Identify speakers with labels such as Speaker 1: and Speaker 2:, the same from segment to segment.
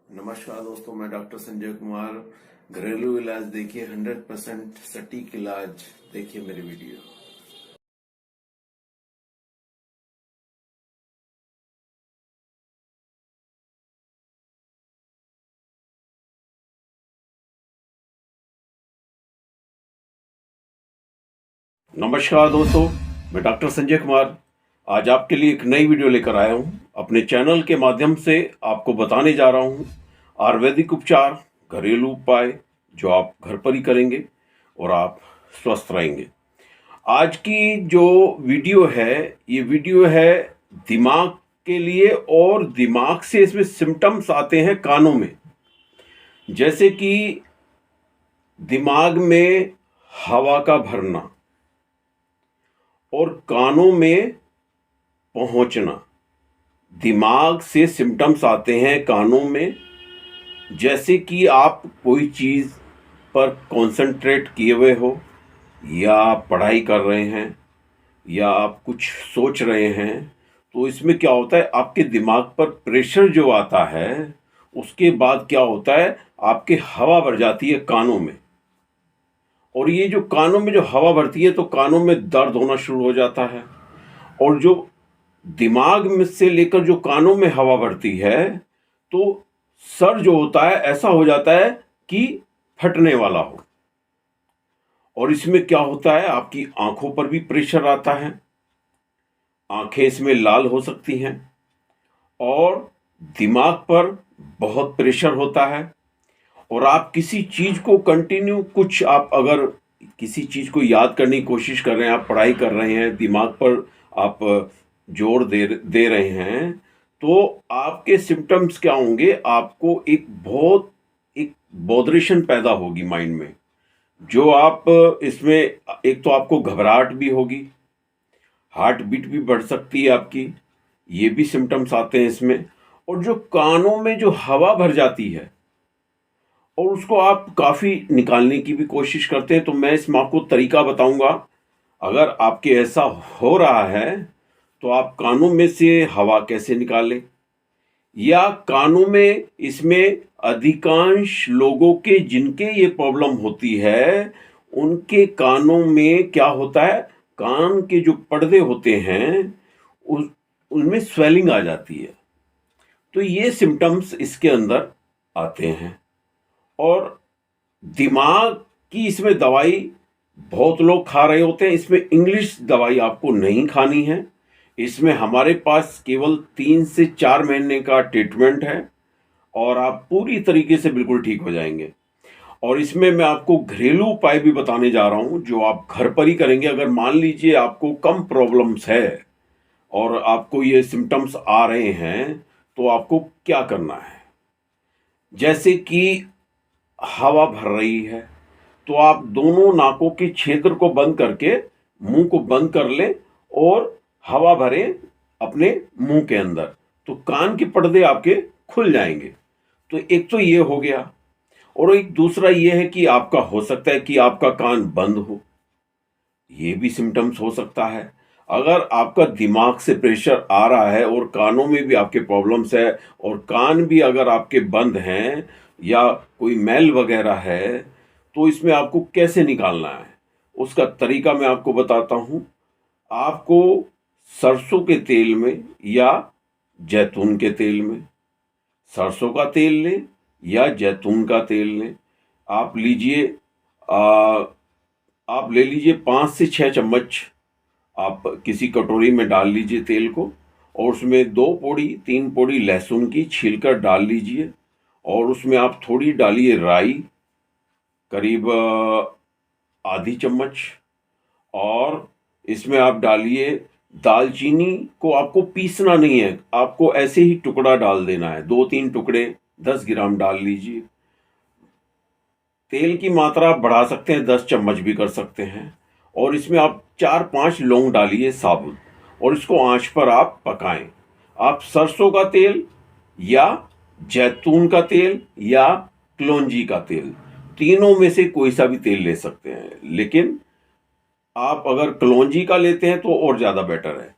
Speaker 1: नमस्कार दोस्तों, मैं डॉक्टर संजय कुमार। घरेलू इलाज देखिए, 100% सटीक इलाज देखिए मेरी वीडियो। नमस्कार दोस्तों, मैं डॉक्टर संजय कुमार आज आपके लिए एक नई वीडियो लेकर आया हूं। अपने चैनल के माध्यम से आपको बताने जा रहा हूं आयुर्वेदिक उपचार, घरेलू उपाय जो आप घर पर ही करेंगे और आप स्वस्थ रहेंगे। आज की जो वीडियो है, ये वीडियो है दिमाग के लिए, और दिमाग से इसमें सिम्टम्स आते हैं कानों में। जैसे कि दिमाग में हवा का भरना और कानों में पहुंचना। दिमाग से सिम्टम्स आते हैं कानों में, जैसे कि आप कोई चीज़ पर कंसंट्रेट किए हुए हो, या पढ़ाई कर रहे हैं, या आप कुछ सोच रहे हैं, तो इसमें क्या होता है, आपके दिमाग पर प्रेशर जो आता है, उसके बाद क्या होता है, आपके हवा भर जाती है कानों में। और ये जो कानों में जो हवा भरती है, तो कानों में दर्द होना शुरू हो जाता है। और जो दिमाग में से लेकर जो कानों में हवा भरती है, तो सर जो होता है ऐसा हो जाता है कि फटने वाला हो। और इसमें क्या होता है, आपकी आंखों पर भी प्रेशर आता है, आंखें इसमें लाल हो सकती हैं, और दिमाग पर बहुत प्रेशर होता है। और आप किसी चीज को कंटिन्यू, कुछ आप अगर किसी चीज को याद करने की कोशिश कर रहे हैं, आप पढ़ाई कर रहे हैं, दिमाग पर आप जोर दे रहे हैं, तो आपके सिम्टम्स क्या होंगे, आपको एक बॉदरेशन पैदा होगी माइंड में। जो आप इसमें, एक तो आपको घबराहट भी होगी, हार्ट बीट भी बढ़ सकती है आपकी, ये भी सिम्टम्स आते हैं इसमें। और जो कानों में जो हवा भर जाती है और उसको आप काफ़ी निकालने की भी कोशिश करते हैं, तो मैं इसमें आपको तरीका बताऊंगा। अगर आपके ऐसा हो रहा है, तो आप कानों में से हवा कैसे निकालें, या कानों में, इसमें अधिकांश लोगों के जिनके ये प्रॉब्लम होती है, उनके कानों में क्या होता है, कान के जो पर्दे होते हैं उस उनमें स्वेलिंग आ जाती है। तो ये सिम्टम्स इसके अंदर आते हैं। और दिमाग की इसमें दवाई बहुत लोग खा रहे होते हैं। इसमें इंग्लिश दवाई आपको नहीं खानी है। इसमें हमारे पास केवल 3 से 4 महीने का ट्रीटमेंट है, और आप पूरी तरीके से बिल्कुल ठीक हो जाएंगे। और इसमें मैं आपको घरेलू उपाय भी बताने जा रहा हूं, जो आप घर पर ही करेंगे। अगर मान लीजिए आपको कम प्रॉब्लम्स है और आपको ये सिम्टम्स आ रहे हैं, तो आपको क्या करना है। जैसे कि हवा भर रही है, तो आप दोनों नाकों के छिद्र को बंद करके मुंह को बंद कर लें और हवा भरें अपने मुंह के अंदर, तो कान के पर्दे आपके खुल जाएंगे। तो एक तो ये हो गया। और एक दूसरा ये है कि आपका हो सकता है कि आपका कान बंद हो, ये भी सिम्टम्स हो सकता है। अगर आपका दिमाग से प्रेशर आ रहा है और कानों में भी आपके प्रॉब्लम्स है, और कान भी अगर आपके बंद हैं, या कोई मैल वगैरह है, तो इसमें आपको कैसे निकालना है, उसका तरीका मैं आपको बताता हूँ। आपको सरसों के तेल में या जैतून के तेल में, सरसों का तेल लें या जैतून का तेल लें, आप लीजिए, आप ले लीजिए 5 से 6 चम्मच। आप किसी कटोरी में डाल लीजिए तेल को, और उसमें 2 पौड़ी 3 पौड़ी लहसुन की छीलकर डाल लीजिए। और उसमें आप थोड़ी डालिए राई, करीब आधी चम्मच। और इसमें आप डालिए दालचीनी को, आपको पीसना नहीं है, आपको ऐसे ही टुकड़ा डाल देना है, 2-3 टुकड़े 10 ग्राम डाल लीजिए। तेल की मात्रा आप बढ़ा सकते हैं, 10 चम्मच भी कर सकते हैं। और इसमें आप 4-5 लौंग डालिए साबुत, और इसको आंच पर आप पकाएं। आप सरसों का तेल या जैतून का तेल या कलौंजी का तेल, तीनों में से कोई सा भी तेल ले सकते हैं, लेकिन आप अगर कलौंजी का लेते हैं तो और ज़्यादा बेटर है।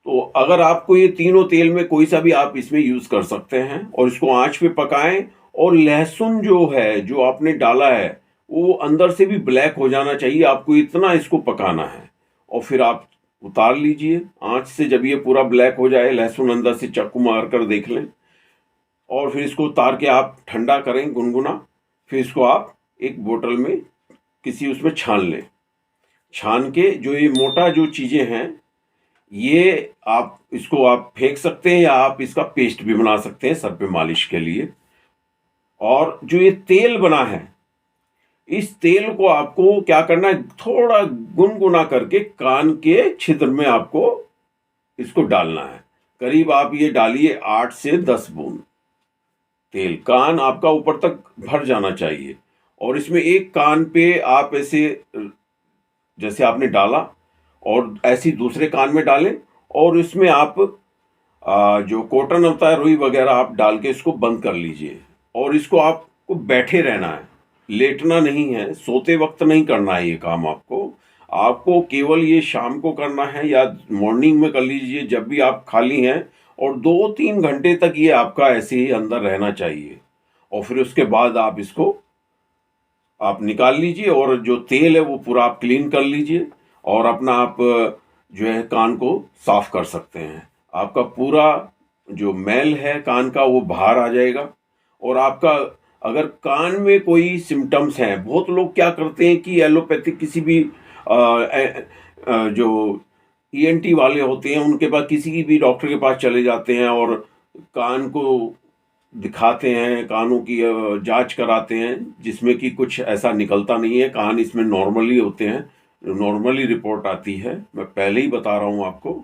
Speaker 1: तो अगर आपको ये तीनों तेल में कोई सा भी आप इसमें यूज़ कर सकते हैं और इसको आंच पे पकाएं। और लहसुन जो है, जो आपने डाला है, वो अंदर से भी ब्लैक हो जाना चाहिए, आपको इतना इसको पकाना है। और फिर आप उतार लीजिए आंच से। जब ये पूरा ब्लैक हो जाए, लहसुन अंदर से चाकू मार कर देख लें, और फिर इसको उतार के आप ठंडा करें गुनगुना। फिर इसको आप एक बोतल में किसी उसमें छान लें। छान के जो ये मोटा जो चीज़ें हैं, ये आप इसको आप फेंक सकते हैं, या आप इसका पेस्ट भी बना सकते हैं सर पे मालिश के लिए। और जो ये तेल बना है, इस तेल को आपको क्या करना है, थोड़ा गुनगुना करके कान के छिद्र में आपको इसको डालना है। करीब आप ये डालिए 8 से 10 बूंद तेल। कान आपका ऊपर तक भर जाना चाहिए। और इसमें एक कान पे आप ऐसे, जैसे आपने डाला, और ऐसी दूसरे कान में डालें, और इसमें आप जो कॉटन होता है, रुई वगैरह, आप डाल के इसको बंद कर लीजिए। और इसको आपको बैठे रहना है, लेटना नहीं है, सोते वक्त नहीं करना है ये काम। आपको केवल ये शाम को करना है या मॉर्निंग में कर लीजिए, जब भी आप खाली हैं। और 2-3 घंटे तक ये आपका ऐसे ही अंदर रहना चाहिए। और फिर उसके बाद आप इसको आप निकाल लीजिए, और जो तेल है वो पूरा आप क्लीन कर लीजिए, और अपना आप जो है कान को साफ कर सकते हैं। आपका पूरा जो मैल है कान का वो बाहर आ जाएगा। और आपका अगर कान में कोई सिम्टम्स हैं, बहुत लोग क्या करते हैं कि एलोपैथिक किसी भी जो ईएनटी वाले होते हैं उनके पास, किसी भी डॉक्टर के पास चले जाते हैं और कान को दिखाते हैं, कानों की जांच कराते हैं, जिसमें कि कुछ ऐसा निकलता नहीं है। कान इसमें नॉर्मली होते हैं, नॉर्मली रिपोर्ट आती है। मैं पहले ही बता रहा हूँ आपको,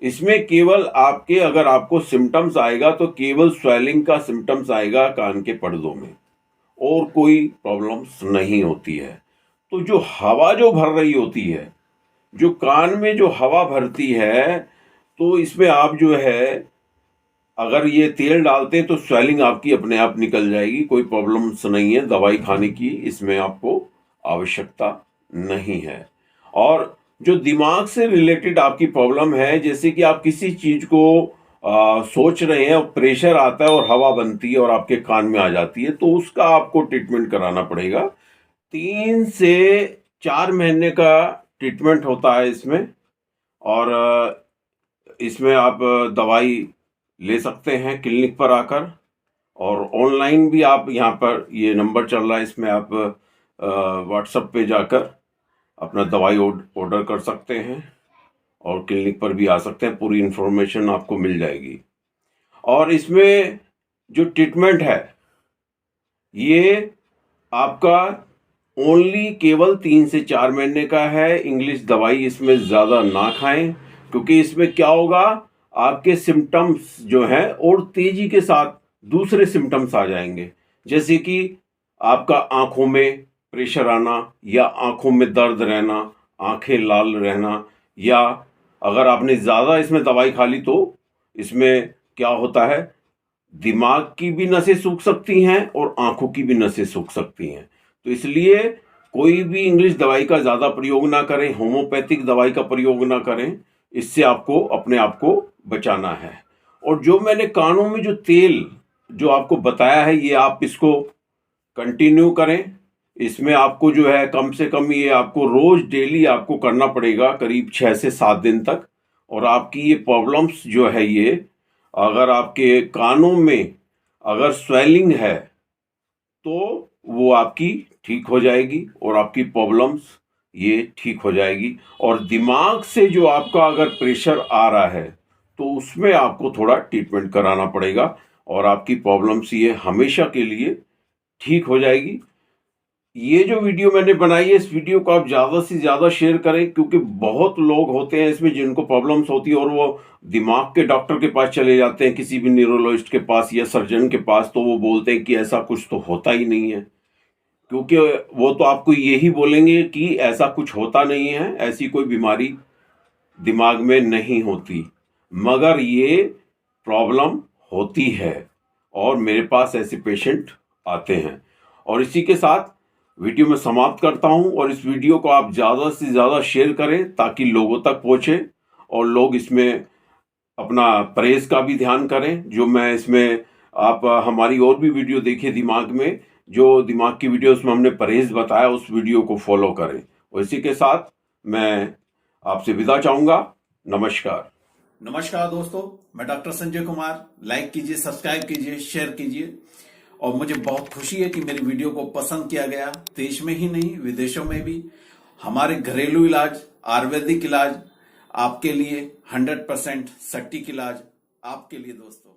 Speaker 1: इसमें केवल आपके, अगर आपको सिम्टम्स आएगा तो केवल स्वेलिंग का सिम्टम्स आएगा कान के पर्दों में, और कोई प्रॉब्लम्स नहीं होती है। तो जो हवा जो भर रही होती है, जो कान में जो हवा भरती है, तो इसमें आप जो है, अगर ये तेल डालते हैं तो स्वेलिंग आपकी अपने आप निकल जाएगी। कोई प्रॉब्लम्स नहीं है, दवाई खाने की इसमें आपको आवश्यकता नहीं है। और जो दिमाग से रिलेटेड आपकी प्रॉब्लम है, जैसे कि आप किसी चीज़ को सोच रहे हैं और प्रेशर आता है और हवा बनती है और आपके कान में आ जाती है, तो उसका आपको ट्रीटमेंट कराना पड़ेगा। 3 से 4 महीने का ट्रीटमेंट होता है इसमें। और इसमें आप दवाई ले सकते हैं क्लिनिक पर आकर, और ऑनलाइन भी आप, यहाँ पर ये नंबर चल रहा है, इसमें आप व्हाट्सएप पे जाकर अपना दवाई ऑर्डर कर सकते हैं, और क्लिनिक पर भी आ सकते हैं। पूरी इन्फॉर्मेशन आपको मिल जाएगी। और इसमें जो ट्रीटमेंट है, ये आपका ओनली केवल 3 से 4 महीने का है। इंग्लिश दवाई इसमें ज़्यादा ना खाएं, क्योंकि इसमें क्या होगा, आपके सिम्टम्स जो हैं और तेज़ी के साथ दूसरे सिम्टम्स आ जाएंगे। जैसे कि आपका आँखों में प्रेशर आना, या आँखों में दर्द रहना, आँखें लाल रहना, या अगर आपने ज़्यादा इसमें दवाई खा ली तो इसमें क्या होता है, दिमाग की भी नसें सूख सकती हैं और आँखों की भी नसें सूख सकती हैं। तो इसलिए कोई भी इंग्लिश दवाई का ज़्यादा प्रयोग ना करें, होम्योपैथिक दवाई का प्रयोग ना करें। इससे आपको अपने आप को बचाना है। और जो मैंने कानों में जो तेल जो आपको बताया है, ये आप इसको कंटिन्यू करें। इसमें आपको जो है कम से कम ये आपको रोज़ डेली आपको करना पड़ेगा, करीब 6 से 7 दिन तक। और आपकी ये प्रॉब्लम्स जो है, ये अगर आपके कानों में अगर स्वेलिंग है तो वो आपकी ठीक हो जाएगी, और आपकी प्रॉब्लम्स ये ठीक हो जाएगी। और दिमाग से जो आपका अगर प्रेशर आ रहा है, तो उसमें आपको थोड़ा ट्रीटमेंट कराना पड़ेगा, और आपकी प्रॉब्लम्स ये हमेशा के लिए ठीक हो जाएगी। ये जो वीडियो मैंने बनाई है, इस वीडियो को आप ज़्यादा से ज़्यादा शेयर करें, क्योंकि बहुत लोग होते हैं इसमें जिनको प्रॉब्लम्स होती है, और वो दिमाग के डॉक्टर के पास चले जाते हैं, किसी भी न्यूरोलॉजिस्ट के पास या सर्जन के पास, तो वो बोलते हैं कि ऐसा कुछ तो होता ही नहीं है। क्योंकि वो तो आपको यही बोलेंगे कि ऐसा कुछ होता नहीं है, ऐसी कोई बीमारी दिमाग में नहीं होती, मगर ये प्रॉब्लम होती है, और मेरे पास ऐसे पेशेंट आते हैं। और इसी के साथ वीडियो में समाप्त करता हूं, और इस वीडियो को आप ज़्यादा से ज़्यादा शेयर करें ताकि लोगों तक पहुंचे और लोग इसमें अपना परहेज का भी ध्यान करें। जो मैं इसमें आप हमारी और भी वीडियो देखिए दिमाग में, जो दिमाग की वीडियोस में हमने परहेज बताया, उस वीडियो को फॉलो करें। और इसी के साथ मैं आपसे विदा चाहूंगा। नमस्कार।
Speaker 2: नमस्कार दोस्तों, मैं डॉक्टर संजय कुमार। लाइक कीजिए, सब्सक्राइब कीजिए, शेयर कीजिए। और मुझे बहुत खुशी है कि मेरी वीडियो को पसंद किया गया। देश में ही नहीं, विदेशों में भी हमारे घरेलू इलाज, आयुर्वेदिक इलाज आपके लिए 100% सटीक इलाज आपके लिए दोस्तों।